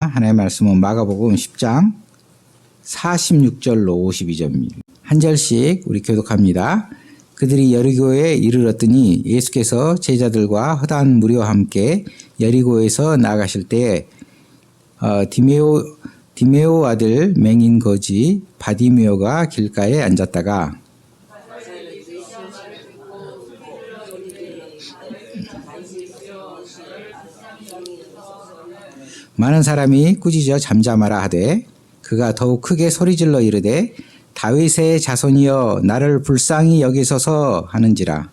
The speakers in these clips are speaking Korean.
하나님의 말씀은 마가복음 10장 46절로 52절입니다. 한 절씩 우리 교독합니다. 그들이 여리고에 이르렀더니 예수께서 제자들과 허다한 무리와 함께 여리고에서 나가실 때에 디메오 아들 맹인 거지 바디메오가 길가에 앉았다가 많은 사람이 꾸짖어 잠잠하라 하되 그가 더욱 크게 소리질러 이르되 다윗의 자손이여 나를 불쌍히 여기소서 하는지라.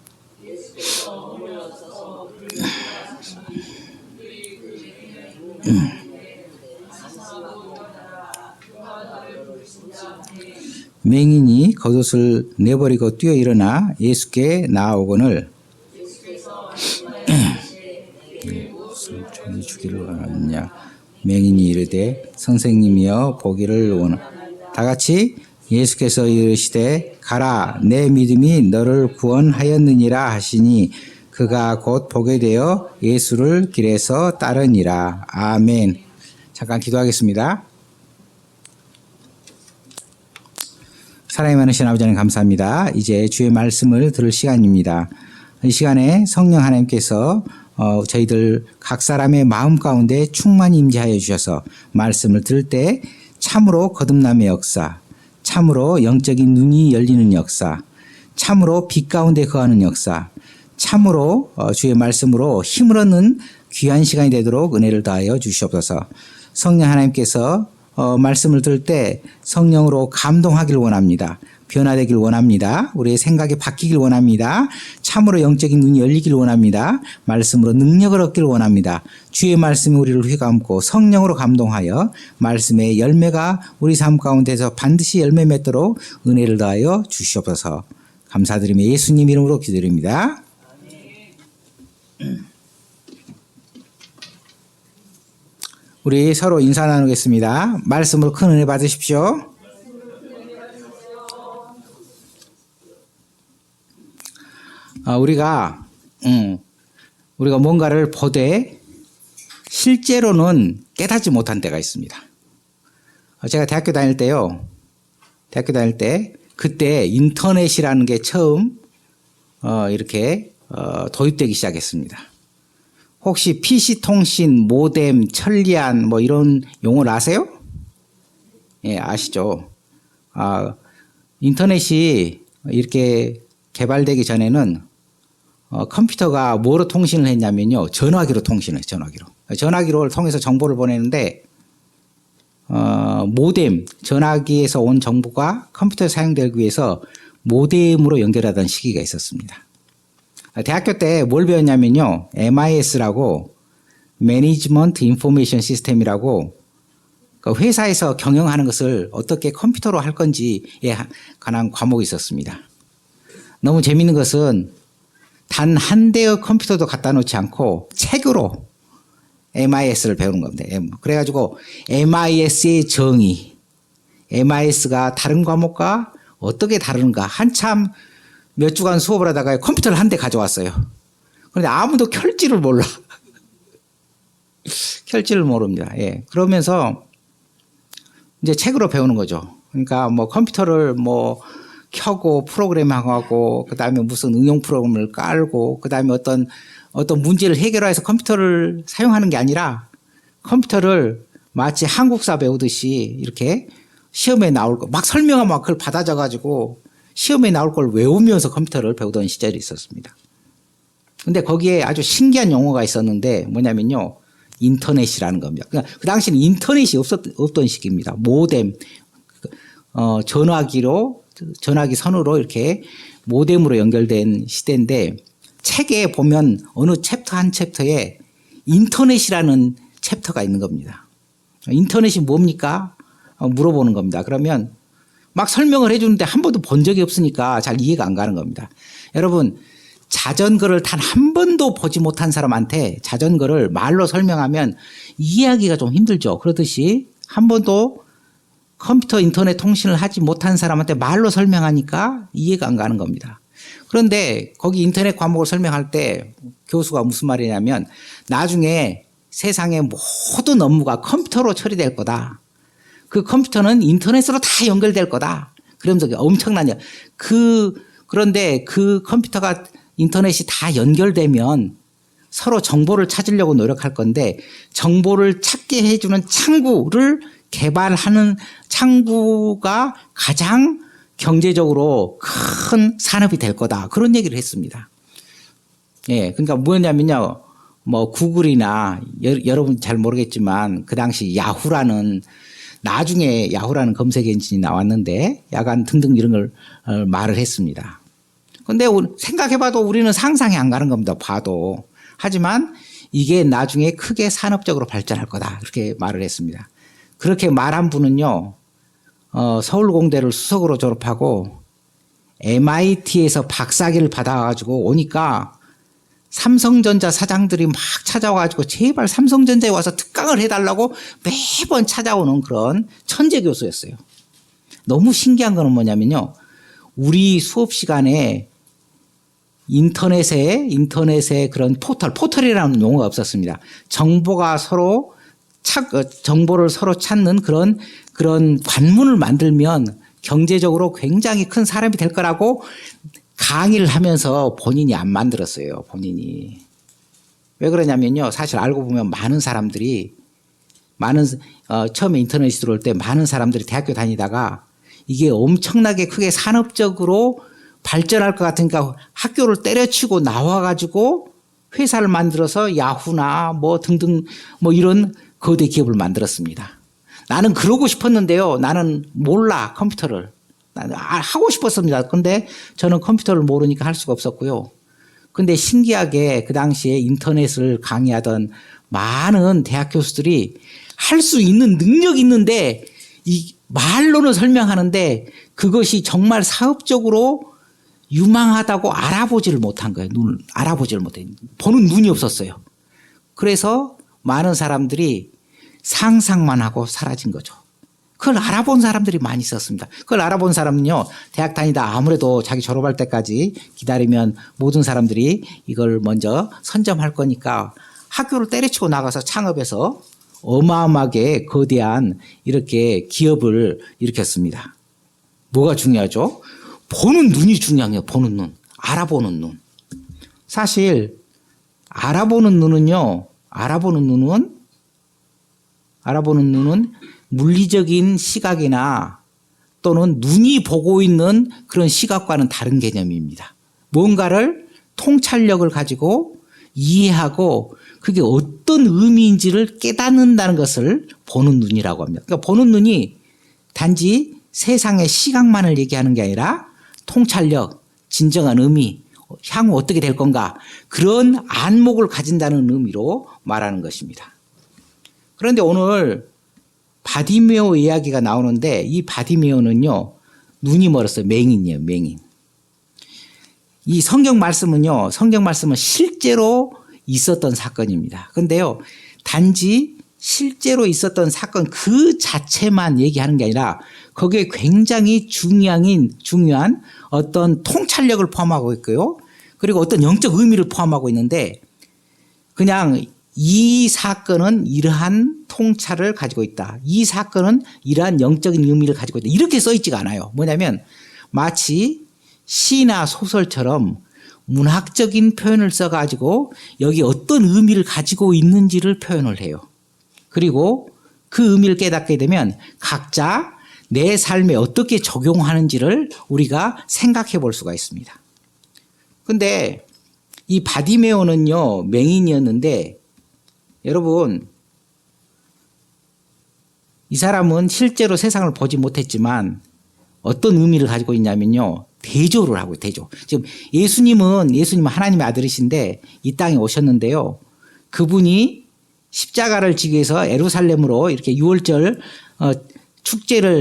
맹인이 겉옷을 내버리고 뛰어 일어나 예수께 나아오거늘 무슨 주기를 원하느냐. 맹인이 이르되 선생님이여 보기를 원하노라. 다같이 예수께서 이르시되 가라 내 믿음이 너를 구원하였느니라 하시니 그가 곧 보게 되어 예수를 길에서 따르니라. 아멘. 잠깐 기도하겠습니다. 사랑이 많으신 아버지 하나님 감사합니다. 이제 주의 말씀을 들을 시간입니다. 이 시간에 성령 하나님께서 저희들 각 사람의 마음 가운데 충만히 임재하여 주셔서 말씀을 들을 때 참으로 거듭남의 역사, 참으로 영적인 눈이 열리는 역사, 참으로 빛 가운데 거하는 역사, 참으로 주의 말씀으로 힘을 얻는 귀한 시간이 되도록 은혜를 다하여 주시옵소서. 성령 하나님께서 말씀을 들을 때 성령으로 감동하길 원합니다. 변화되길 원합니다. 우리의 생각이 바뀌길 원합니다. 참으로 영적인 눈이 열리길 원합니다. 말씀으로 능력을 얻길 원합니다. 주의 말씀이 우리를 휘감고 성령으로 감동하여 말씀의 열매가 우리 삶 가운데서 반드시 열매 맺도록 은혜를 다하여 주시옵소서. 감사드리며 예수님 이름으로 기도드립니다. 우리 서로 인사 나누겠습니다. 말씀으로 큰 은혜 받으십시오. 우리가 뭔가를 보되 실제로는 깨닫지 못한 때가 있습니다. 제가 대학교 다닐 때 그때 인터넷이라는 게 처음 이렇게 도입되기 시작했습니다. 혹시 PC 통신, 모뎀, 천리안 뭐 이런 용어를 아세요? 예, 아시죠? 인터넷이 이렇게 개발되기 전에는 컴퓨터가 뭐로 통신을 했냐면요. 전화기로 통신을 해요. 전화기를 통해서 정보를 보내는데 모뎀, 전화기에서 온 정보가 컴퓨터에 사용되기 위해서 모뎀으로 연결하던 시기가 있었습니다. 대학교 때 뭘 배웠냐면요. MIS라고 Management Information System이라고 회사에서 경영하는 것을 어떻게 컴퓨터로 할 건지에 관한 과목이 있었습니다. 너무 재미있는 것은 단 한 대의 컴퓨터도 갖다 놓지 않고 책으로 MIS를 배우는 겁니다. 그래가지고 MIS의 정의, MIS가 다른 과목과 어떻게 다른가 한참 몇 주간 수업을 하다가 컴퓨터를 한 대 가져왔어요. 그런데 아무도 켤지를 몰라. 켤지를 모릅니다. 예. 그러면서 이제 책으로 배우는 거죠. 그러니까 뭐 컴퓨터를 뭐 켜고 프로그램하고 그다음에 무슨 응용 프로그램을 깔고 그다음에 어떤 문제를 해결해서 컴퓨터를 사용하는 게 아니라 컴퓨터를 마치 한국사 배우듯이 이렇게 시험에 나올 거 막 설명하면 그걸 받아줘 가지고 시험에 나올 걸 외우면서 컴퓨터를 배우던 시절이 있었습니다. 근데 거기에 아주 신기한 용어가 있었는데 뭐냐면요. 인터넷이라는 겁니다. 그 당시에는 인터넷이 없던 시기입니다. 모뎀, 전화기 선으로 이렇게 모뎀으로 연결된 시대인데 책에 보면 어느 챕터 한 챕터에 인터넷이라는 챕터가 있는 겁니다. 인터넷이 뭡니까? 물어보는 겁니다. 그러면 막 설명을 해주는데 한 번도 본 적이 없으니까 잘 이해가 안 가는 겁니다. 여러분 자전거를 단 한 번도 보지 못한 사람한테 자전거를 말로 설명하면 이해하기가 좀 힘들죠. 그렇듯이 한 번도 컴퓨터 인터넷 통신을 하지 못한 사람한테 말로 설명하니까 이해가 안 가는 겁니다. 그런데 거기 인터넷 과목을 설명할 때 교수가 무슨 말이냐면 나중에 세상의 모든 업무가 컴퓨터로 처리될 거다. 그 컴퓨터는 인터넷으로 다 연결될 거다. 그러면서 엄청난 그런데 그 컴퓨터가 인터넷이 다 연결되면 서로 정보를 찾으려고 노력할 건데 정보를 찾게 해주는 창구를 개발하는 창구가 가장 경제적으로 큰 산업이 될 거다. 그런 얘기를 했습니다. 예, 그러니까 뭐냐면요. 뭐 구글이나 여러분 잘 모르겠지만 그 당시 야후라는 나중에 야후라는 검색 엔진이 나왔는데 약간 등등 이런 걸 말을 했습니다. 근데 생각해봐도 우리는 상상이 안 가는 겁니다. 봐도. 하지만 이게 나중에 크게 산업적으로 발전할 거다. 그렇게 말을 했습니다. 그렇게 말한 분은요. 서울공대를 수석으로 졸업하고 MIT에서 박사학위를 받아가지고 오니까 삼성전자 사장들이 막 찾아와가지고 제발 삼성전자에 와서 특강을 해달라고 매번 찾아오는 그런 천재 교수였어요. 너무 신기한 거는 뭐냐면요. 우리 수업 시간에 인터넷에 그런 포털이라는 용어가 없었습니다. 정보가 서로 정보를 서로 찾는 그런 관문을 만들면 경제적으로 굉장히 큰 사람이 될 거라고 강의를 하면서 본인이 안 만들었어요. 본인이. 왜 그러냐면요. 사실 알고 보면 많은 사람들이 처음에 인터넷이 들어올 때 많은 사람들이 대학교 다니다가 이게 엄청나게 크게 산업적으로 발전할 것 같으니까 학교를 때려치고 나와가지고 회사를 만들어서 야후나 뭐 등등 뭐 이런 거대 기업을 만들었습니다. 나는 그러고 싶었는데요. 나는 몰라 컴퓨터를. 나는 하고 싶었습니다. 근데 저는 컴퓨터를 모르니까 할 수가 없었고요. 근데 신기하게 그 당시에 인터넷을 강의하던 많은 대학 교수들이 할 수 있는 능력이 있는데 이 말로는 설명하는데 그것이 정말 사업적으로 유망하다고 알아보지를 못한 거예요. 알아보지를 못해. 보는 눈이 없었어요. 그래서 많은 사람들이 상상만 하고 사라진 거죠. 그걸 알아본 사람들이 많이 있었습니다. 그걸 알아본 사람은요. 대학 다니다 아무래도 자기 졸업할 때까지 기다리면 모든 사람들이 이걸 먼저 선점할 거니까 학교를 때려치고 나가서 창업해서 어마어마하게 거대한 이렇게 기업을 일으켰습니다. 뭐가 중요하죠? 보는 눈이 중요해요. 보는 눈. 알아보는 눈. 사실 알아보는 눈은 물리적인 시각이나 또는 눈이 보고 있는 그런 시각과는 다른 개념입니다. 뭔가를 통찰력을 가지고 이해하고 그게 어떤 의미인지를 깨닫는다는 것을 보는 눈이라고 합니다. 그러니까 보는 눈이 단지 세상의 시각만을 얘기하는 게 아니라 통찰력, 진정한 의미, 향후 어떻게 될 건가 그런 안목을 가진다는 의미로 말하는 것입니다. 그런데 오늘 바디메오 이야기가 나오는데 이 바디메오는요. 눈이 멀었어요. 맹인이에요. 맹인. 이 성경 말씀은 실제로 있었던 사건입니다. 그런데요. 단지 실제로 있었던 사건 그 자체만 얘기하는 게 아니라 거기에 굉장히 중요한 어떤 통찰력을 포함하고 있고요. 그리고 어떤 영적 의미를 포함하고 있는데 그냥 이 사건은 이러한 통찰을 가지고 있다. 이 사건은 이러한 영적인 의미를 가지고 있다. 이렇게 써 있지가 않아요. 뭐냐면 마치 시나 소설처럼 문학적인 표현을 써가지고 여기 어떤 의미를 가지고 있는지를 표현을 해요. 그리고 그 의미를 깨닫게 되면 각자 내 삶에 어떻게 적용하는지를 우리가 생각해 볼 수가 있습니다. 근데 이 바디메오는요, 맹인이었는데 여러분, 이 사람은 실제로 세상을 보지 못했지만 어떤 의미를 가지고 있냐면요. 대조를 하고 대조. 지금 예수님은 하나님의 아들이신데 이 땅에 오셨는데요. 그분이 십자가를 지기 위해서 예루살렘으로 이렇게 유월절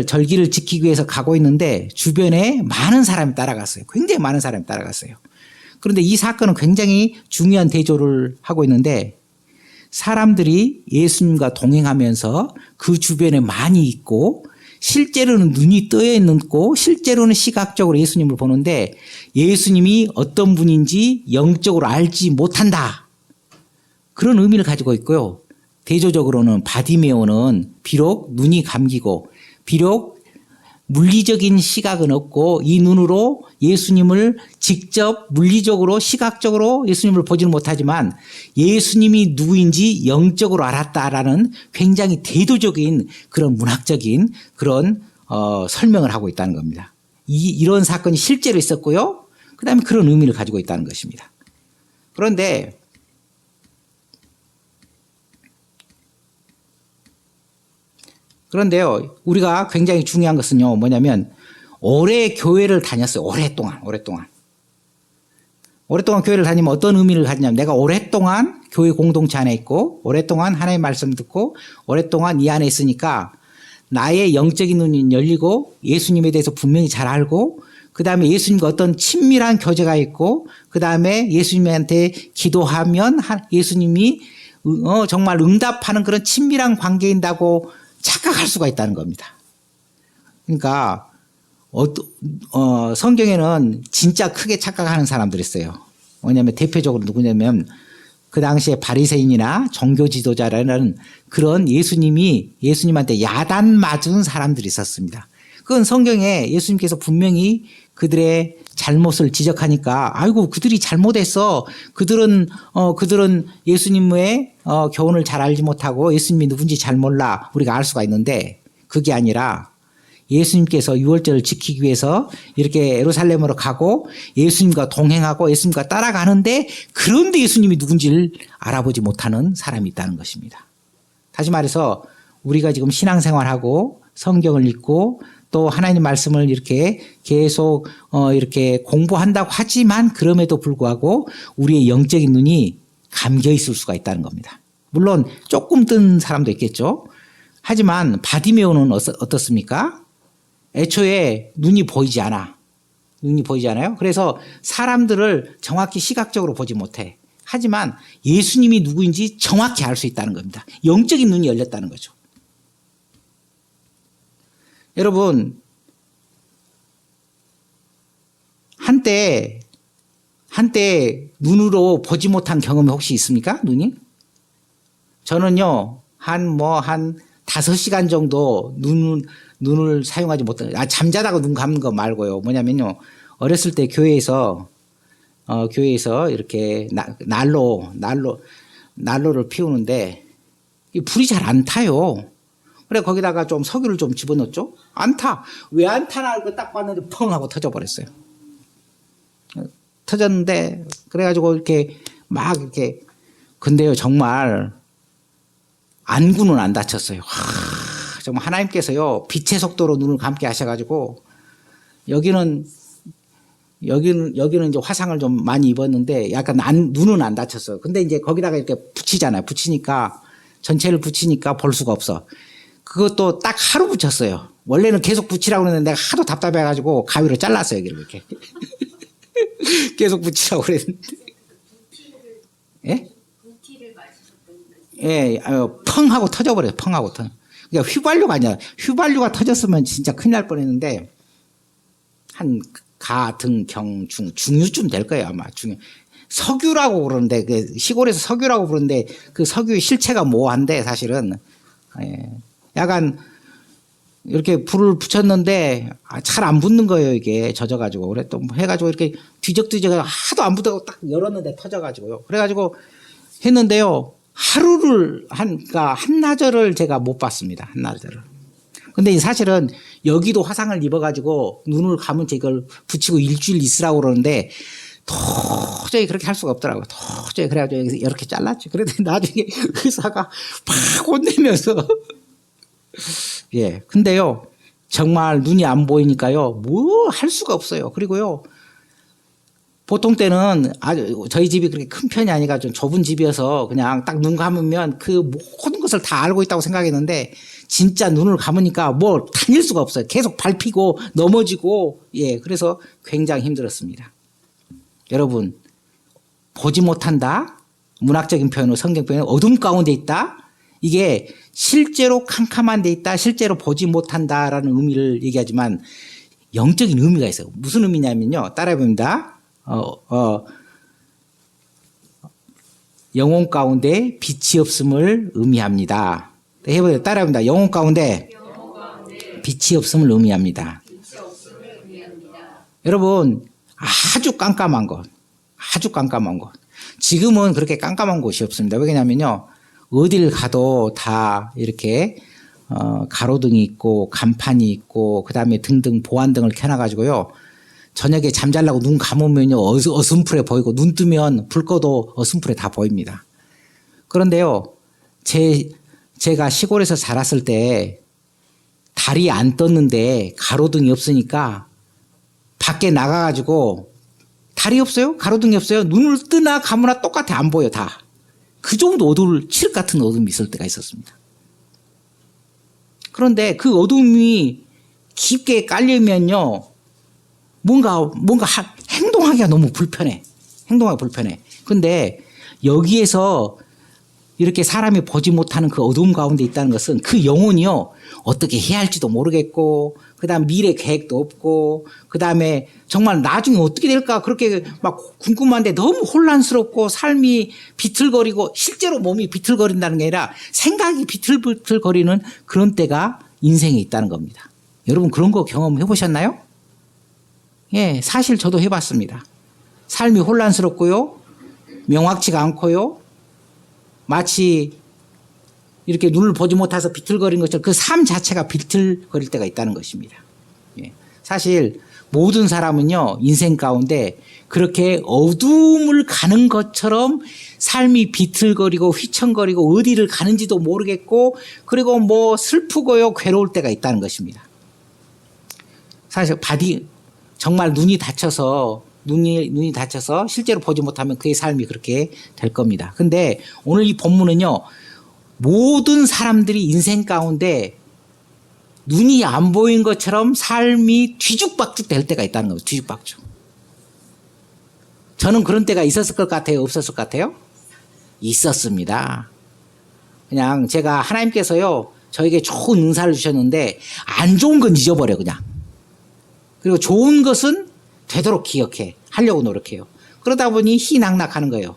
절기를 지키기 위해서 가고 있는데 주변에 많은 사람이 따라갔어요. 굉장히 많은 사람이 따라갔어요. 그런데 이 사건은 굉장히 중요한 대조를 하고 있는데 사람들이 예수님과 동행하면서 그 주변에 많이 있고 실제로는 눈이 떠여 있고 실제로는 시각적으로 예수님을 보는데 예수님이 어떤 분인지 영적으로 알지 못한다. 그런 의미를 가지고 있고요. 대조적으로는 바디메오는 비록 눈이 감기고 비록 물리적인 시각은 없고 이 눈으로 예수님을 직접 물리적으로 시각적으로 예수님을 보지는 못하지만 예수님이 누구인지 영적으로 알았다라는 굉장히 대도적인 그런 문학적인 그런 설명을 하고 있다는 겁니다. 이런 사건이 실제로 있었고요. 그다음에 그런 의미를 가지고 있다는 것입니다. 그런데요, 우리가 굉장히 중요한 것은요, 뭐냐면, 오래 교회를 다녔어요. 오랫동안 교회를 다니면 어떤 의미를 가지냐면, 내가 오랫동안 교회 공동체 안에 있고, 오랫동안 하나님의 말씀 듣고, 오랫동안 이 안에 있으니까, 나의 영적인 눈이 열리고, 예수님에 대해서 분명히 잘 알고, 그 다음에 예수님과 어떤 친밀한 교제가 있고, 그 다음에 예수님한테 기도하면 예수님이 정말 응답하는 그런 친밀한 관계인다고 착각할 수가 있다는 겁니다. 그러니까 성경에는 진짜 크게 착각하는 사람들이 있어요. 뭐냐면 대표적으로 누구냐면 그 당시에 바리새인이나 종교 지도자라는 그런 예수님한테 야단 맞은 사람들이 있었습니다. 그건 성경에 예수님께서 분명히 그들의 잘못을 지적하니까 아이고 그들이 잘못했어. 그들은 예수님의 교훈을 잘 알지 못하고 예수님이 누군지 잘 몰라. 우리가 알 수가 있는데 그게 아니라 예수님께서 유월절을 지키기 위해서 이렇게 예루살렘으로 가고 예수님과 동행하고 예수님과 따라가는데 그런데 예수님이 누군지를 알아보지 못하는 사람이 있다는 것입니다. 다시 말해서 우리가 지금 신앙생활하고 성경을 읽고 또 하나님 말씀을 이렇게 계속 이렇게 공부한다고 하지만 그럼에도 불구하고 우리의 영적인 눈이 감겨 있을 수가 있다는 겁니다. 물론 조금 뜬 사람도 있겠죠. 하지만 바디메오는 어떻습니까? 애초에 눈이 보이지 않아요. 그래서 사람들을 정확히 시각적으로 보지 못해. 하지만 예수님이 누구인지 정확히 알 수 있다는 겁니다. 영적인 눈이 열렸다는 거죠. 여러분, 한때 눈으로 보지 못한 경험이 혹시 있습니까? 눈이? 저는요, 한 5시간 정도 눈을 사용하지 못한, 잠자다가 눈 감는 거 말고요. 뭐냐면요, 어렸을 때 교회에서 이렇게 난로를 피우는데, 이 불이 잘 안 타요. 그래, 거기다가 좀 석유를 좀 집어넣었죠? 안 타. 왜 안 타나, 딱 봤는데 펑 하고 터져버렸어요. 터졌는데, 그래가지고 근데요, 정말, 안구는 안 다쳤어요. 정말 하나님께서요, 빛의 속도로 눈을 감게 하셔가지고, 여기는 이제 화상을 좀 많이 입었는데, 약간 눈은 안 다쳤어요. 근데 이제 거기다가 이렇게 전체를 붙이니까 볼 수가 없어. 그것도 딱 하루 붙였어요. 원래는 계속 붙이라고 그랬는데 내가 하도 답답해가지고 가위로 잘랐어요. 여기를 이렇게. 계속 붙이라고 그랬는데. 예? 예, 펑 하고 터져버려요. 펑 하고 터져. 그러니까 휘발유가 아니야. 휘발유가 터졌으면 진짜 큰일 날 뻔했는데 한 가, 등, 경, 중유쯤 될 거예요. 아마 석유라고 그러는데 시골에서 석유라고 부르는데 그 석유의 실체가 모호한데 사실은 예. 약간 이렇게 불을 붙였는데 잘 안 붙는 거예요. 이게 젖어가지고. 그래 또 해가지고 이렇게 뒤적뒤적 하도 안 붙다고 딱 열었는데 터져가지고요. 그래가지고 했는데요. 그러니까 한나절을 제가 못 봤습니다. 한나절을. 근데 사실은 여기도 화상을 입어가지고 눈을 감은 채 이걸 붙이고 일주일 있으라고 그러는데 도저히 그렇게 할 수가 없더라고요. 도저히 그래가지고 이렇게 잘랐죠. 그런데 나중에 의사가 막 혼내면서 예. 근데요, 정말 눈이 안 보이니까요, 뭐 할 수가 없어요. 그리고요, 보통 때는 저희 집이 그렇게 큰 편이 아니라 좀 좁은 집이어서 그냥 딱 눈 감으면 그 모든 것을 다 알고 있다고 생각했는데, 진짜 눈을 감으니까 뭐 다닐 수가 없어요. 계속 밟히고 넘어지고, 예. 그래서 굉장히 힘들었습니다. 여러분, 보지 못한다? 문학적인 표현으로 성경 표현은 어둠 가운데 있다? 이게 실제로 캄캄한 데 있다, 실제로 보지 못한다라는 의미를 얘기하지만 영적인 의미가 있어요. 무슨 의미냐면요. 따라해봅니다. 영혼 가운데 빛이 없음을 의미합니다. 해보세요. 따라합니다. 영혼 가운데 빛이 없음을 의미합니다. 여러분, 아주 깜깜한 것. 지금은 그렇게 깜깜한 곳이 없습니다. 왜냐면요, 어딜 가도 다 이렇게 가로등이 있고 간판이 있고 그다음에 등등 보안등을 켜놔가지고요, 저녁에 잠자려고 눈 감으면요 어슴푸레 보이고 눈 뜨면 불 꺼도 어슴푸레 다 보입니다. 그런데요, 제가 시골에서 자랐을 때 달이 안 떴는데 가로등이 없으니까 밖에 나가가지고 달이 없어요? 가로등이 없어요? 눈을 뜨나 감으나 똑같아, 안 보여 다. 그 정도 어두울 칠흑 같은 어둠이 있을 때가 있었습니다. 그런데 그 어둠이 깊게 깔리면요, 뭔가 행동하기가 너무 불편해. 근데 여기에서 이렇게 사람이 보지 못하는 그 어두움 가운데 있다는 것은 그 영혼이요, 어떻게 해야 할지도 모르겠고, 그 다음 미래 계획도 없고, 그 다음에 정말 나중에 어떻게 될까 그렇게 막 궁금한데 너무 혼란스럽고 삶이 비틀거리고, 실제로 몸이 비틀거린다는 게 아니라 생각이 비틀비틀거리는 그런 때가 인생에 있다는 겁니다. 여러분, 그런 거 경험해 보셨나요? 예, 사실 저도 해봤습니다. 삶이 혼란스럽고요, 명확치가 않고요, 마치 이렇게 눈을 보지 못해서 비틀거리는 것처럼 그 삶 자체가 비틀거릴 때가 있다는 것입니다. 예. 사실 모든 사람은요, 인생 가운데 그렇게 어둠을 가는 것처럼 삶이 비틀거리고 휘청거리고 어디를 가는지도 모르겠고, 그리고 뭐 슬프고요, 괴로울 때가 있다는 것입니다. 사실 정말 눈이 다쳐서 실제로 보지 못하면 그의 삶이 그렇게 될 겁니다. 근데 오늘 이 본문은요, 모든 사람들이 인생 가운데 눈이 안 보인 것처럼 삶이 뒤죽박죽 될 때가 있다는 거예요. 뒤죽박죽. 저는 그런 때가 있었을 것 같아요? 없었을 것 같아요? 있었습니다. 그냥 제가 하나님께서요, 저에게 좋은 은사를 주셨는데 안 좋은 건 잊어버려 그냥. 그리고 좋은 것은 되도록 하려고 노력해요. 그러다 보니 희낙낙하는 거예요.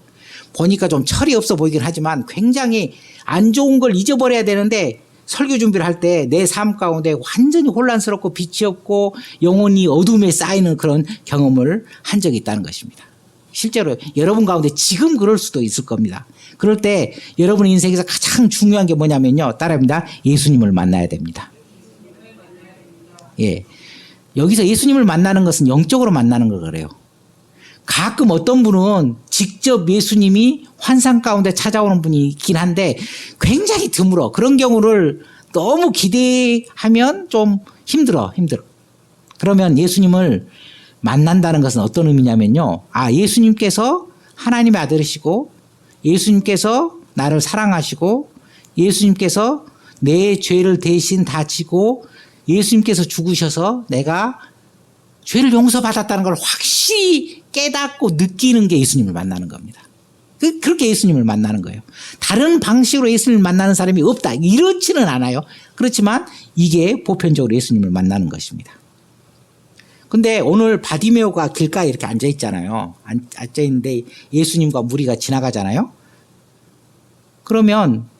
보니까 좀 철이 없어 보이긴 하지만 굉장히 안 좋은 걸 잊어버려야 되는데, 설교 준비를 할 때 내 삶 가운데 완전히 혼란스럽고 빛이 없고 영혼이 어둠에 쌓이는 그런 경험을 한 적이 있다는 것입니다. 실제로 여러분 가운데 지금 그럴 수도 있을 겁니다. 그럴 때 여러분 인생에서 가장 중요한 게 뭐냐면요, 따라합니다. 예수님을 만나야 됩니다. 예. 여기서 예수님을 만나는 것은 영적으로 만나는 걸 그래요. 가끔 어떤 분은 직접 예수님이 환상 가운데 찾아오는 분이 있긴 한데 굉장히 드물어. 그런 경우를 너무 기대하면 좀 힘들어. 그러면 예수님을 만난다는 것은 어떤 의미냐면요, 예수님께서 하나님의 아들이시고, 예수님께서 나를 사랑하시고, 예수님께서 내 죄를 대신 다 지고, 예수님께서 죽으셔서 내가 죄를 용서받았다는 걸 확실히 깨닫고 느끼는 게 예수님을 만나는 겁니다. 그렇게 예수님을 만나는 거예요. 다른 방식으로 예수님을 만나는 사람이 없다, 이렇지는 않아요. 그렇지만 이게 보편적으로 예수님을 만나는 것입니다. 근데 오늘 바디메오가 길가에 이렇게 앉아 있잖아요. 앉아 있는데 예수님과 무리가 지나가잖아요. 그러면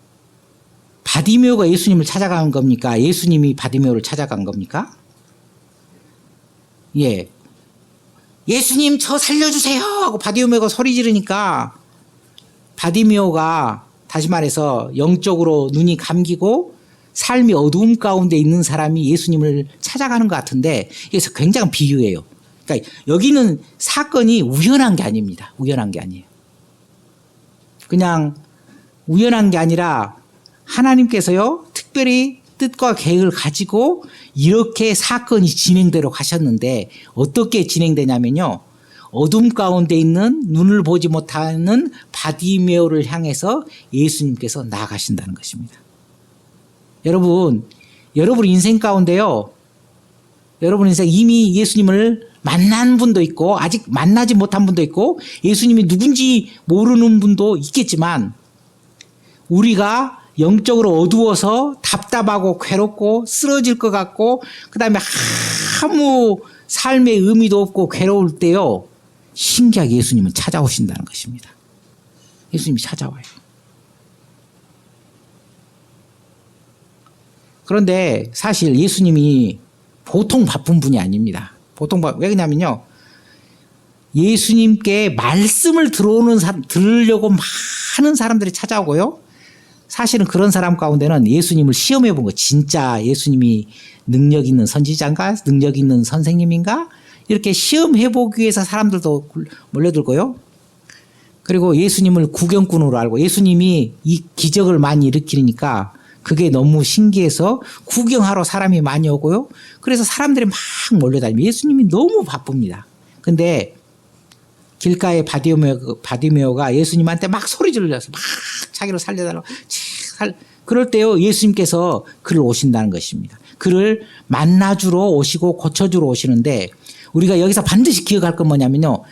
바디메오가 예수님을 찾아간 겁니까? 예수님이 바디메오를 찾아간 겁니까? 예. 예수님, 저 살려주세요 하고 바디메오가 소리 지르니까 바디메오가, 다시 말해서 영적으로 눈이 감기고 삶이 어두움 가운데 있는 사람이 예수님을 찾아가는 것 같은데, 이게 굉장한 비유예요. 그러니까 여기는 사건이 우연한 게 아닙니다. 우연한 게 아니에요. 그냥 우연한 게 아니라 하나님께서요, 특별히 뜻과 계획을 가지고 이렇게 사건이 진행되러 가셨는데, 어떻게 진행되냐면요, 어둠 가운데 있는 눈을 보지 못하는 바디메오를 향해서 예수님께서 나아가신다는 것입니다. 여러분 인생 가운데요, 여러분 인생 이미 예수님을 만난 분도 있고 아직 만나지 못한 분도 있고 예수님이 누군지 모르는 분도 있겠지만, 우리가 영적으로 어두워서 답답하고 괴롭고 쓰러질 것 같고 그다음에 아무 삶의 의미도 없고 괴로울 때요, 신기하게 예수님은 찾아오신다는 것입니다. 예수님이 찾아와요. 그런데 사실 예수님이 보통 바쁜 분이 아닙니다. 왜 그러냐면요. 예수님께 말씀을 들으려고 많은 사람들이 찾아오고요. 사실은 그런 사람 가운데는 예수님을 시험해 본 거, 진짜 예수님이 능력 있는 선지자인가, 능력 있는 선생님인가, 이렇게 시험해 보기 위해서 사람들도 몰려들고요. 그리고 예수님을 구경꾼으로 알고 예수님이 이 기적을 많이 일으키니까 그게 너무 신기해서 구경하러 사람이 많이 오고요. 그래서 사람들이 막 몰려다니면 예수님이 너무 바쁩니다. 근데 길가에 바디메오가 예수님한테 막 소리 질러서 막 자기를 살려달라고. 그럴 때요, 예수님께서 그를 오신다는 것입니다. 그를 만나주러 오시고 고쳐주러 오시는데 우리가 여기서 반드시 기억할 건 뭐냐면요.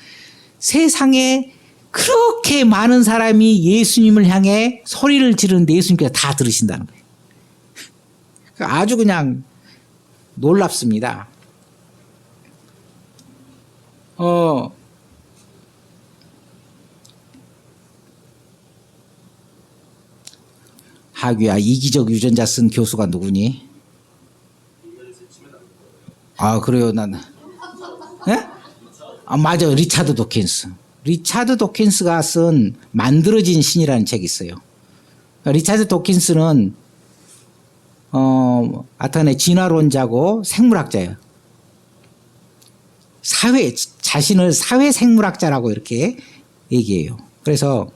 세상에 그렇게 많은 사람이 예수님을 향해 소리를 지르는데 예수님께서 다 들으신다는 거예요. 아주 그냥 놀랍습니다. 하규야, 이기적 유전자 쓴 교수가 누구니? 아, 그래요, 나는. 예? 아, 맞아. 리차드 도킨스. 리차드 도킨스가 쓴 만들어진 신이라는 책이 있어요. 리차드 도킨스는 하여튼에 진화론자고 생물학자예요. 자신을 사회생물학자라고 이렇게 얘기해요. 그래서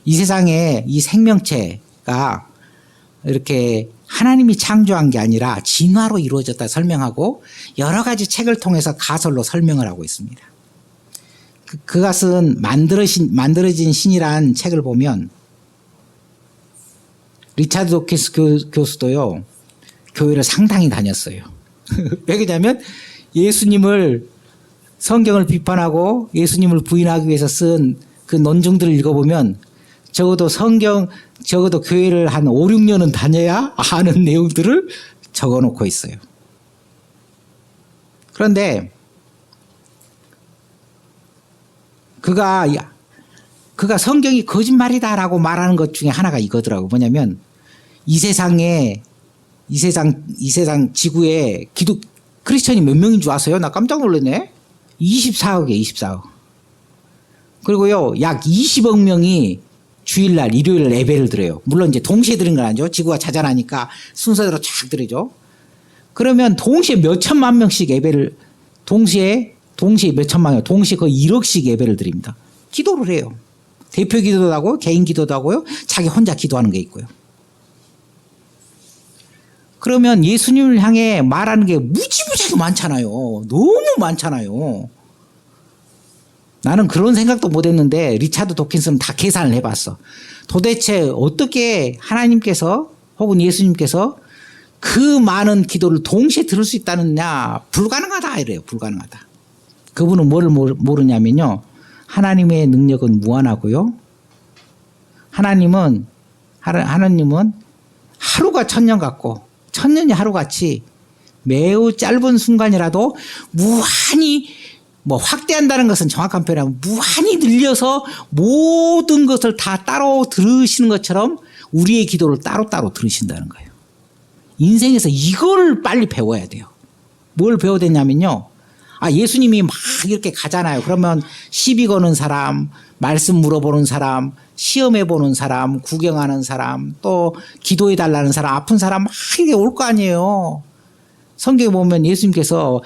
이 세상에 이 생명체가 이렇게 하나님이 창조한 게 아니라 진화로 이루어졌다 설명하고 여러 가지 책을 통해서 가설로 설명을 하고 있습니다. 그가 쓴 만들어진 신이라는 책을 보면 리차드 도킨스 교수도요, 교회를 상당히 다녔어요. 왜 그러냐면 예수님을, 성경을 비판하고 예수님을 부인하기 위해서 쓴 그 논증들을 읽어보면 적어도 교회를 한 5, 6년은 다녀야 아는 내용들을 적어 놓고 있어요. 그런데 그가 성경이 거짓말이다라고 말하는 것 중에 하나가 이거더라고. 뭐냐면 이 세상 지구에 크리스천이 몇 명인 줄 아세요? 나 깜짝 놀랐네. 24억이에요, 24억. 그리고요, 약 20억 명이 주일날, 일요일 예배를 드려요. 물론 이제 동시에 드린 건 아니죠. 지구가 자전하니까 순서대로 쫙 드리죠. 그러면 동시에 몇 천만 명씩 예배를, 동시에 몇 천만 명, 동시에 거의 1억씩 예배를 드립니다. 기도를 해요. 대표 기도도 하고, 개인 기도도 하고요. 자기 혼자 기도하는 게 있고요. 그러면 예수님을 향해 말하는 게 무지무지하게 많잖아요. 너무 많잖아요. 나는 그런 생각도 못 했는데 리차드 도킨스는 다 계산을 해봤어. 도대체 어떻게 하나님께서 혹은 예수님께서 그 많은 기도를 동시에 들을 수 있다느냐. 불가능하다 이래요. 불가능하다. 그분은 뭐를 모르냐면요. 하나님의 능력은 무한하고요. 하나님은 하루가 천년 같고 천년이 하루같이 매우 짧은 순간이라도 무한히, 확대한다는 것은 정확한 표현이라면 무한히 늘려서 모든 것을 다 따로 들으시는 것처럼 우리의 기도를 따로따로 들으신다는 거예요. 인생에서 이걸 빨리 배워야 돼요. 뭘 배워야 되냐면요. 예수님이 막 이렇게 가잖아요. 그러면 시비 거는 사람, 말씀 물어보는 사람, 시험해보는 사람, 구경하는 사람, 또 기도해달라는 사람, 아픈 사람 막 이렇게 올 거 아니에요. 성경에 보면 예수님께서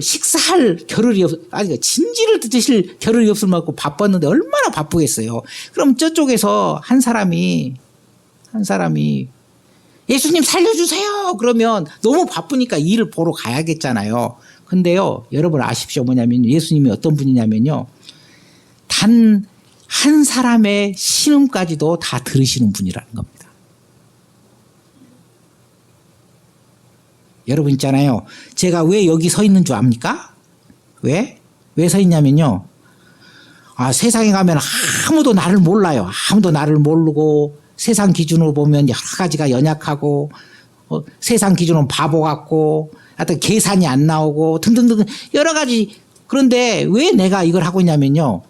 식사할 겨를이 진지를 드실 겨를이 없을 만큼 바빴는데 얼마나 바쁘겠어요. 그럼 저쪽에서 한 사람이 예수님 살려주세요. 그러면 너무 바쁘니까 일을 보러 가야겠잖아요. 근데요, 여러분 아십시오. 뭐냐면 예수님이 어떤 분이냐면요. 단 한 사람의 신음까지도 다 들으시는 분이라는 겁니다. 여러분 있잖아요. 제가 왜 여기 서 있는 줄 압니까? 왜 서 있냐면요. 세상에 가면 아무도 나를 몰라요. 아무도 나를 모르고 세상 기준으로 보면 여러 가지가 연약하고 세상 기준으로 바보 같고 하여튼 계산이 안 나오고 등등등 여러 가지. 그런데 왜 내가 이걸 하고 있냐면요.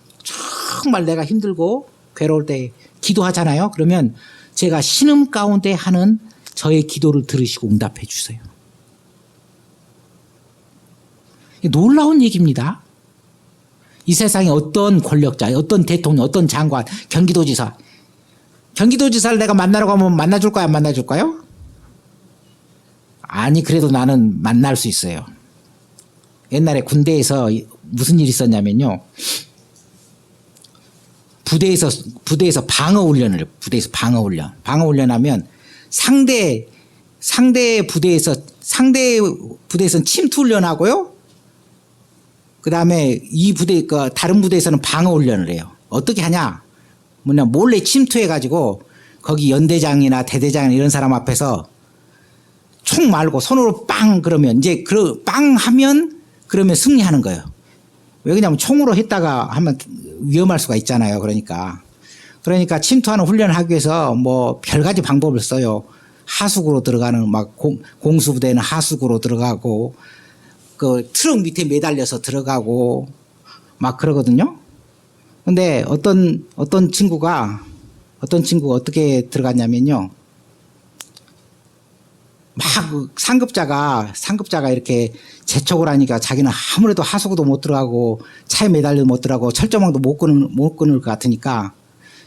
정말 내가 힘들고 괴로울 때 기도하잖아요. 그러면 제가 신음 가운데 하는 저의 기도를 들으시고 응답해 주세요. 놀라운 얘기입니다. 이 세상에 어떤 권력자, 어떤 대통령, 어떤 장관, 경기도지사를 내가 만나러 가면 만나줄 거야, 안 만나줄 까요? 아니, 그래도 나는 만날 수 있어요. 옛날에 군대에서 무슨 일이 있었냐면요. 부대에서 방어훈련을 해요. 방어훈련하면 상대 부대에서는 침투훈련하고요. 그 다음에 다른 부대에서는 방어훈련을 해요. 어떻게 하냐? 몰래 침투해가지고 거기 연대장이나 대대장이나 이런 사람 앞에서 총 말고 손으로 빵 그러면 이제 빵 하면 그러면 승리하는 거예요. 왜 그러냐면 총으로 했다가 하면 위험할 수가 있잖아요. 그러니까 침투하는 훈련을 하기 위해서 뭐 별가지 방법을 써요. 하수구로 들어가는 공수부대는 하수구로 들어가고 그 트럭 밑에 매달려서 들어가고 막 그러거든요. 근데 어떤 친구가 어떻게 들어갔냐면요. 상급자가 이렇게 재촉을 하니까 자기는 아무래도 하수구도 못 들어가고 차에 매달려 못 들어가고 철조망도 못 끊을 것 같으니까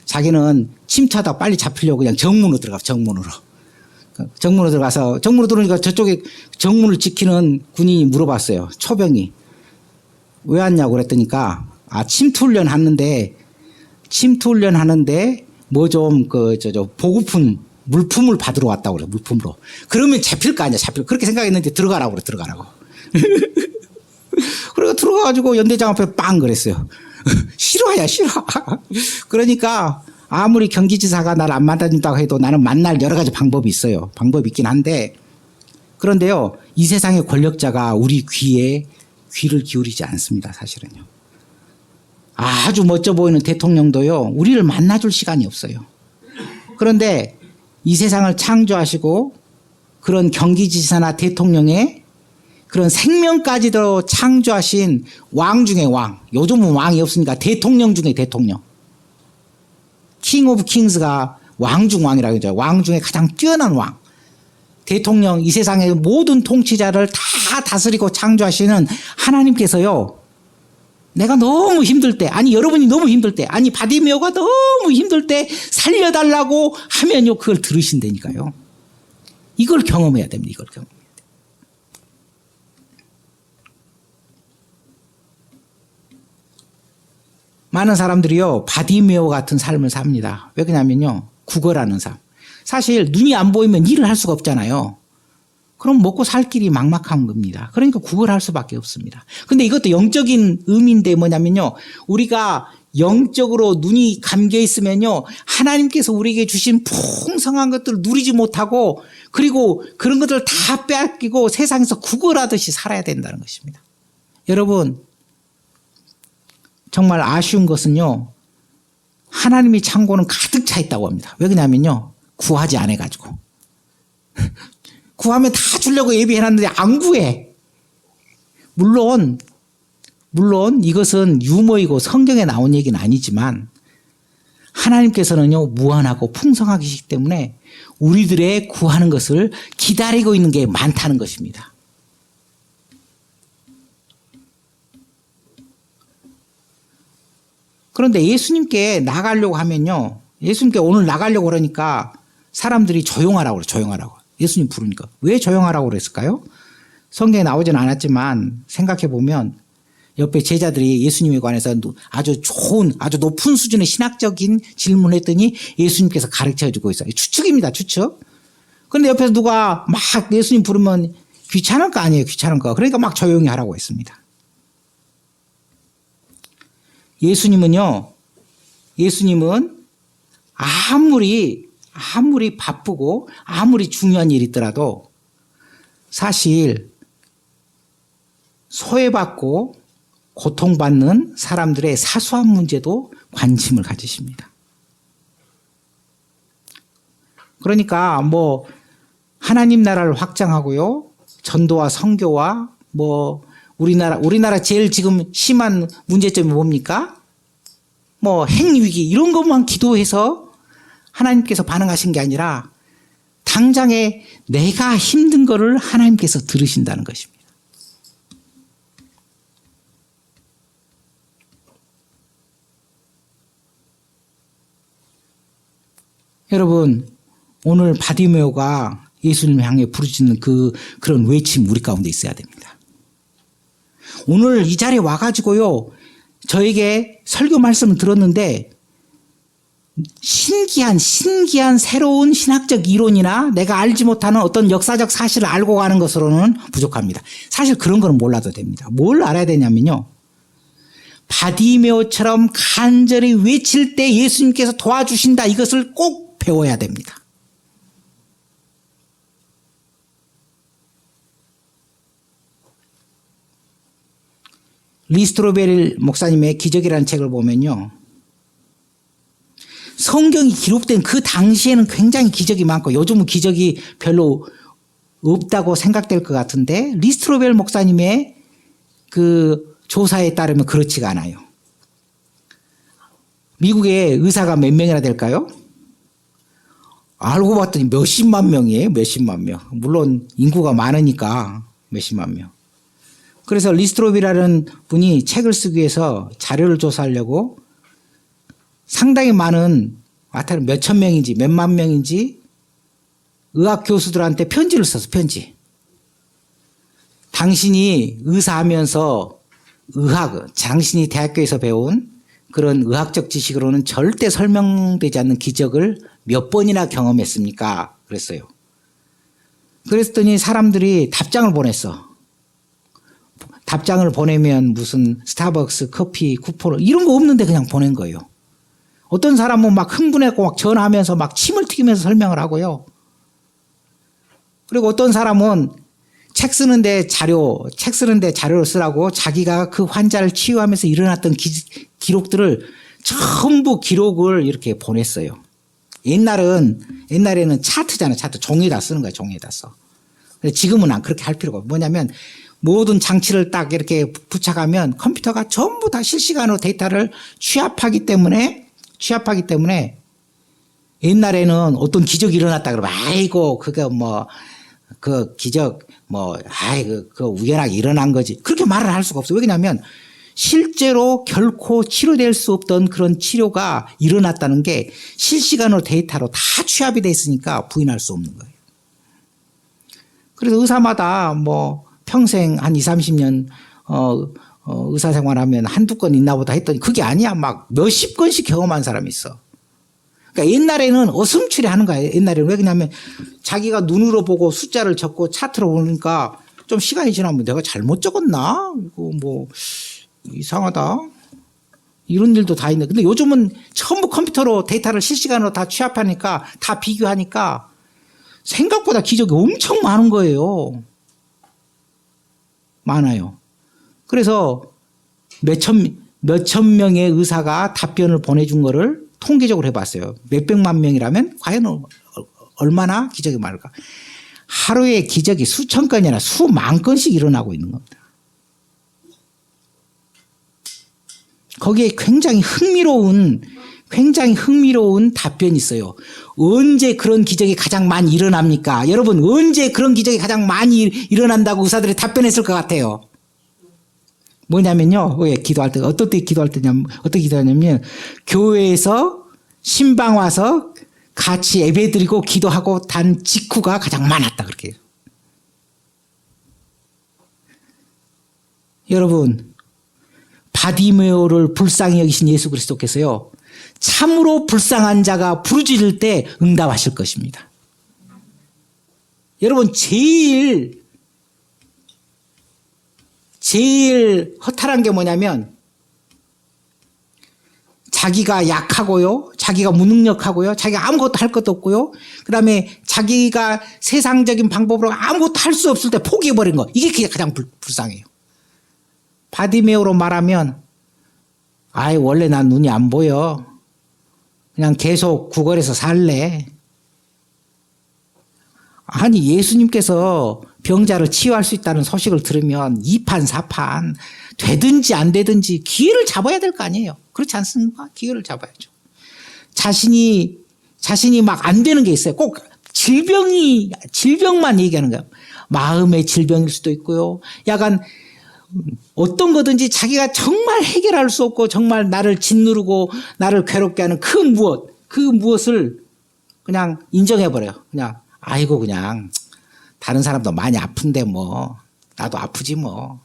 자기는 침투하다 빨리 잡히려고 그냥 정문으로 들어가서 정문으로 들어오니까 저쪽에 정문을 지키는 군인이 물어봤어요. 초병이 왜 왔냐고 그랬더니까 침투훈련 하는데 뭐 좀 보급품 물품을 받으러 왔다고 그래. 물품으로. 그러면 잡힐 거 아니야. 그렇게 생각했는데 들어가라고. 그리고 들어가가지고 연대장 앞에 빵 그랬어요. 싫어. 그러니까 아무리 경기지사가 나를 안 만나준다고 해도 나는 만날 여러 가지 방법이 있어요. 방법이 있긴 한데 그런데요. 이 세상의 권력자가 우리 귀에 귀를 기울이지 않습니다. 사실은요. 아주 멋져 보이는 대통령도요. 우리를 만나줄 시간이 없어요. 그런데 이 세상을 창조하시고 그런 경기지사나 대통령의 그런 생명까지도 창조하신 왕 중의 왕. 요즘은 왕이 없으니까 대통령 중에 대통령. 킹 오브 킹스가 왕 중 왕이라고 하죠. 왕 중에 가장 뛰어난 왕. 대통령, 이 세상의 모든 통치자를 다 다스리고 창조하시는 하나님께서요. 내가 너무 힘들 때, 여러분이 너무 힘들 때, 바디메오가 너무 힘들 때 살려달라고 하면요, 그걸 들으신다니까요. 이걸 경험해야 됩니다. 많은 사람들이요, 바디메오 같은 삶을 삽니다. 왜 그러냐면요, 구걸하는 삶. 사실 눈이 안 보이면 일을 할 수가 없잖아요. 그럼 먹고 살 길이 막막한 겁니다. 그러니까 구걸할 수밖에 없습니다. 근데 이것도 영적인 의미인데 뭐냐면요. 우리가 영적으로 눈이 감겨 있으면요. 하나님께서 우리에게 주신 풍성한 것들을 누리지 못하고 그리고 그런 것들을 다 빼앗기고 세상에서 구걸하듯이 살아야 된다는 것입니다. 여러분, 정말 아쉬운 것은요. 하나님의 창고는 가득 차 있다고 합니다. 왜 그러냐면요. 구하지 않아가지고. 구하면 다 주려고 예비해놨는데 안 구해. 물론 이것은 유머이고 성경에 나온 얘기는 아니지만 하나님께서는요 무한하고 풍성하시기 때문에 우리들의 구하는 것을 기다리고 있는 게 많다는 것입니다. 그런데 예수님께 나가려고 하면요. 예수님께 오늘 나가려고 그러니까 사람들이 조용하라고 그래요. 조용하라고. 예수님 부르니까. 왜 조용하라고 그랬을까요? 성경에 나오지는 않았지만 생각해 보면 옆에 제자들이 예수님에 관해서 아주 높은 수준의 신학적인 질문을 했더니 예수님께서 가르쳐 주고 있어요. 추측입니다. 추측. 그런데 옆에서 누가 막 예수님 부르면 귀찮을 거 아니에요. 귀찮은 거. 그러니까 막 조용히 하라고 했습니다. 예수님은 아무리 바쁘고 아무리 중요한 일이 있더라도 사실 소외받고 고통받는 사람들의 사소한 문제도 관심을 가지십니다. 그러니까 하나님 나라를 확장하고요. 전도와 선교와 우리나라 제일 지금 심한 문제점이 뭡니까? 뭐 핵위기 이런 것만 기도해서 하나님께서 반응하신 게 아니라 당장에 내가 힘든 거를 하나님께서 들으신다는 것입니다. 여러분, 오늘 바디메오가 예수님을 향해 부르짖는 그런 외침 우리 가운데 있어야 됩니다. 오늘 이 자리에 와가지고요, 저에게 설교 말씀을 들었는데 신기한 새로운 신학적 이론이나 내가 알지 못하는 어떤 역사적 사실을 알고 가는 것으로는 부족합니다. 사실 그런 거는 몰라도 됩니다. 뭘 알아야 되냐면요, 바디메오처럼 간절히 외칠 때 예수님께서 도와주신다, 이것을 꼭 배워야 됩니다. 리스트로벨 목사님의 기적이라는 책을 보면요, 성경이 기록된 그 당시에는 굉장히 기적이 많고 요즘은 기적이 별로 없다고 생각될 것 같은데 리스트로벨 목사님의 그 조사에 따르면 그렇지가 않아요. 미국의 의사가 몇 명이나 될까요? 알고 봤더니 몇십만 명이에요. 몇십만 명. 물론 인구가 많으니까 몇십만 명. 그래서 리스트로벨이라는 분이 책을 쓰기 위해서 자료를 조사하려고 상당히 많은, 하여튼 몇천 명인지 몇만 명인지 의학 교수들한테 편지를 써서 편지. 당신이 의사하면서 당신이 대학교에서 배운 그런 의학적 지식으로는 절대 설명되지 않는 기적을 몇 번이나 경험했습니까? 그랬어요. 그랬더니 사람들이 답장을 보냈어. 답장을 보내면 무슨 스타벅스 커피 쿠폰 이런 거 없는데 그냥 보낸 거예요. 어떤 사람은 막 흥분했고 막 전화하면서 막 침을 튀기면서 설명을 하고요. 그리고 어떤 사람은 책 쓰는데 자료를 쓰라고 자기가 그 환자를 치유하면서 일어났던 기록들을 전부 기록을 이렇게 보냈어요. 옛날에는 차트잖아요. 차트. 종이에다 쓰는 거예요. 종이에다 써. 근데 지금은 안 그렇게 할 필요가 없어요. 뭐냐면 모든 장치를 딱 이렇게 부착하면 컴퓨터가 전부 다 실시간으로 데이터를 취합하기 때문에 옛날에는 어떤 기적이 일어났다 그러면 아이고 그거 뭐 그 기적 뭐 그거 우연하게 일어난 거지 그렇게 말을 할 수가 없어요. 왜냐하면 실제로 결코 치료될 수 없던 그런 치료가 일어났다는 게 실시간으로 데이터로 다 취합이 돼 있으니까 부인할 수 없는 거예요. 그래서 의사마다 뭐 평생 한 20, 30년 의사 생활하면 한두 건 있나 보다 했더니 그게 아니야. 막 몇십 건씩 경험한 사람이 있어. 그러니까 옛날에는 어슴추리 하는 거예요. 옛날에는. 왜 그러냐면 자기가 눈으로 보고 숫자를 적고 차트로 보니까 좀 시간이 지나면 내가 잘못 적었나? 이거 뭐 이상하다. 이런 일도 다 있네. 근데 요즘은 전부 컴퓨터로 데이터를 실시간으로 다 취합하니까 다 비교하니까 생각보다 기적이 엄청 많은 거예요. 많아요. 그래서 몇천 명의 의사가 답변을 보내준 거를 통계적으로 해봤어요. 몇백만 명이라면 과연 얼마나 기적이 많을까. 하루에 기적이 수천 건이 아니라 수만 건씩 일어나고 있는 겁니다. 거기에 굉장히 흥미로운 답변이 있어요. 언제 그런 기적이 가장 많이 일어납니까? 여러분, 언제 그런 기적이 가장 많이 일어난다고 의사들이 답변했을 것 같아요? 뭐냐면요. 왜 기도할 때, 어떻게 기도하냐면, 교회에서 신방 와서 같이 예배 드리고 기도하고 단 직후가 가장 많았다. 그렇게 해요. 여러분, 바디메오를 불쌍히 여기신 예수 그리스도께서요, 참으로 불쌍한 자가 부르짖을 때 응답하실 것입니다. 여러분, 제일 허탈한 게 뭐냐면 자기가 약하고요, 자기가 무능력하고요, 자기가 아무것도 할 것도 없고요, 그 다음에 자기가 세상적인 방법으로 아무것도 할 수 없을 때 포기해버린 거, 이게 가장 불쌍해요. 바디메오로 말하면 원래 난 눈이 안 보여. 그냥 계속 구걸해서 살래. 아니, 예수님께서 병자를 치유할 수 있다는 소식을 들으면 이판사판 되든지 안 되든지 기회를 잡아야 될 거 아니에요. 그렇지 않습니까? 기회를 잡아야죠. 자신이 막 안 되는 게 있어요. 꼭 질병만 얘기하는 거예요. 마음의 질병일 수도 있고요. 약간 어떤 거든지 자기가 정말 해결할 수 없고 정말 나를 짓누르고 나를 괴롭게 하는 그 무엇을 그냥 인정해버려요. 그냥 아이고 그냥 다른 사람도 많이 아픈데 뭐 나도 아프지 뭐.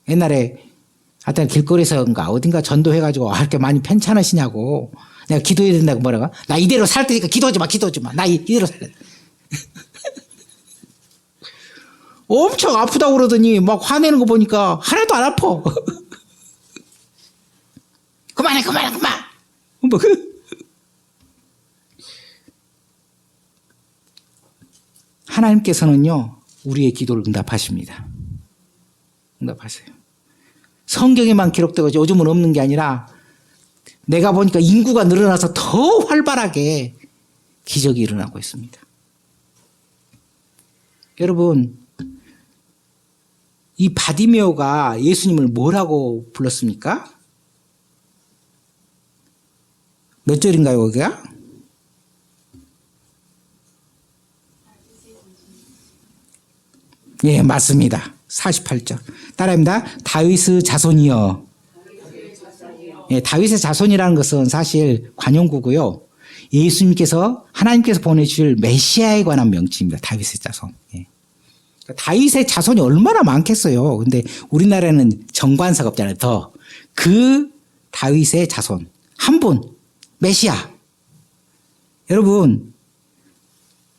옛날에 하여튼 길거리에서인가 어딘가 전도해가지고 이렇게 많이 편찮으시냐고 내가 기도해야 된다고 뭐라고 나 이대로 살 테니까 기도하지 마 나 이대로 살래. 엄청 아프다고 그러더니 막 화내는 거 보니까 하나도 안 아파. 그만해. 뭐 하나님께서는요 우리의 기도를 응답하십니다. 응답하세요. 성경에만 기록되고 요즘은 없는 게 아니라 내가 보니까 인구가 늘어나서 더 활발하게 기적이 일어나고 있습니다. 여러분 이 바디메오가 예수님을 뭐라고 불렀습니까? 몇 절인가요 거기가? 예, 맞습니다. 48절. 따라합니다. 다윗의 자손이여. 예, 다윗의 자손이라는 것은 사실 관용구고요. 예수님께서 하나님께서 보내주실 메시아에 관한 명칭입니다. 다윗의 자손. 예. 다윗의 자손이 얼마나 많겠어요. 근데 우리나라에는 정관사가 없잖아요. 더. 그 다윗의 자손. 한 분. 메시아. 여러분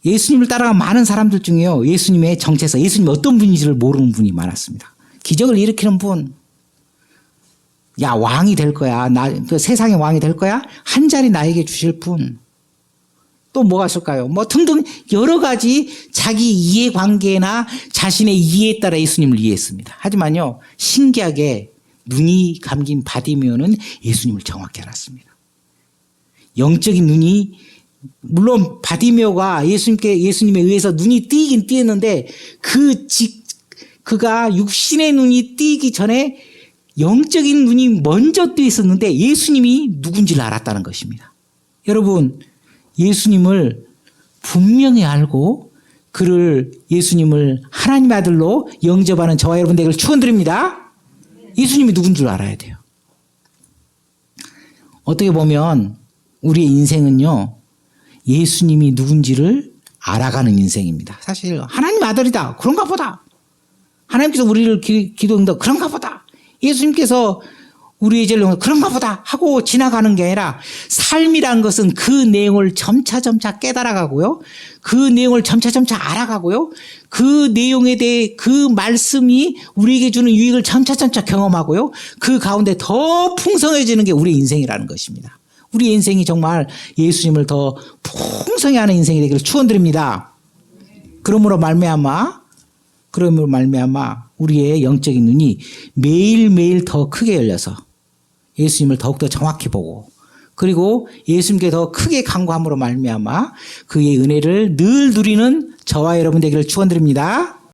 예수님을 따라간 많은 사람들 중에요. 예수님의 정체성, 예수님이 어떤 분인지를 모르는 분이 많았습니다. 기적을 일으키는 분. 야 왕이 될 거야. 그 세상의 왕이 될 거야. 한 자리 나에게 주실 분. 또 뭐가 있을까요? 뭐 등등 여러 가지 자기 이해관계나 자신의 이해에 따라 예수님을 이해했습니다. 하지만요 신기하게 눈이 감긴 바디메오는 예수님을 정확히 알았습니다. 영적인 눈이 물론 바디메오가 예수님에 의해서 눈이 띄긴 띄었는데 그가 육신의 눈이 띄기 전에 영적인 눈이 먼저 띄어 있었는데 예수님이 누군지를 알았다는 것입니다. 여러분 예수님을 분명히 알고 예수님을 하나님의 아들로 영접하는 저와 여러분 되기를 축원드립니다. 예수님이 누군 줄 알아야 돼요. 어떻게 보면 우리의 인생은요 예수님이 누군지를 알아가는 인생입니다. 사실 하나님의 아들이다 그런가 보다. 하나님께서 우리를 기도한다 그런가 보다. 예수님께서 우리의 죄를 그런가 보다 하고 지나가는 게 아니라 삶이란 것은 그 내용을 점차 깨달아가고요. 그 내용을 점차 알아가고요. 그 내용에 대해 그 말씀이 우리에게 주는 유익을 점차 경험하고요. 그 가운데 더 풍성해지는 게 우리의 인생이라는 것입니다. 우리 인생이 정말 예수님을 더 풍성히 하는 인생이 되기를 축원드립니다. 그러므로 말미암아 우리의 영적인 눈이 매일매일 더 크게 열려서 예수님을 더욱더 정확히 보고 그리고 예수님께 더 크게 간구함으로 말미암아 그의 은혜를 늘 누리는 저와 여러분 되기를 축원드립니다.